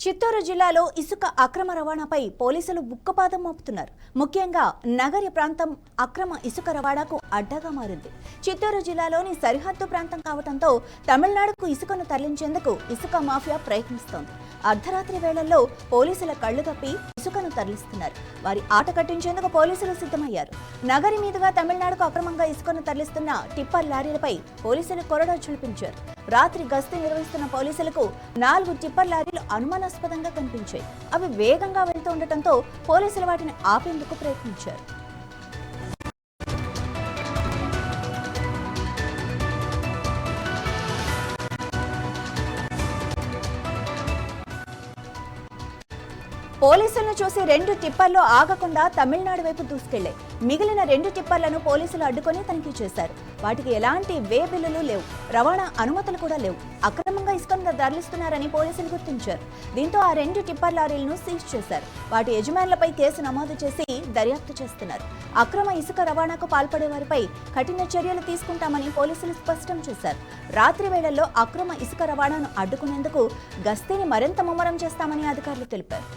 చిత్తూరు జిల్లాలో ఇసుక అక్రమ రవాణాపై పోలీసులు ఉక్కుపాదం మోపుతున్నారు. ముఖ్యంగా నగర ప్రాంతం అక్రమ ఇసుక రవాణాకు అడ్డగా మారింది. చిత్తూరు జిల్లాలోని సరిహద్దు ప్రాంతం కావడంతో తమిళనాడుకు ఇసుకను తరలించేందుకు ఇసుక మాఫియా ప్రయత్నిస్తోంది. అర్ధరాత్రి వేళల్లో పోలీసుల కళ్లు కప్పి ఇసుకను తరలిస్తున్నారు. వారి ఆట కట్టించేందుకు పోలీసులు సిద్ధమయ్యారు. నగరి మీదుగా తమిళనాడుకు అక్రమంగా ఇసుకను తరలిస్తున్న టిప్పర్ లారీలపై పోలీసులు కొరడా చులిపించారు. రాత్రి గస్తీ నిర్వహిస్తున్న పోలీసులకు 4 టిప్పర్ లారీలు అనుమానాస్పదంగా కనిపించాయి. అవి వేగంగా వెళ్తూ ఉండటంతో పోలీసులు వాటిని ఆపేందుకు ప్రయత్నించారు. పోలీసులను చూసి 2 టిప్పర్లు ఆగకుండా తమిళనాడు వైపు దూసుకెళ్లాయి. మిగిలిన 2 టిప్పర్లను పోలీసులు అడ్డుకొని తనిఖీ చేశారు. వాటికి ఎలాంటి వే బిల్లులు లేవు, రవాణా అనుమతులు కూడా లేవు. అక్రమంగా ఇసుకను తరలిస్తున్నారని పోలీసులు గుర్తించారు. దీంతో ఆ 2 టిప్పర్ లారీలను సీజ్ చేశారు. వాటి యజమానులపై కేసు నమోదు చేసి దర్యాప్తు చేస్తున్నారు. అక్రమ ఇసుక రవాణాకు పాల్పడే వారిపై కఠిన చర్యలు తీసుకుంటామని పోలీసులు స్పష్టం చేశారు. రాత్రి వేళల్లో అక్రమ ఇసుక రవాణాను అడ్డుకునేందుకు గస్తీని మరింత ముమ్మరం చేస్తామని అధికారులు తెలిపారు.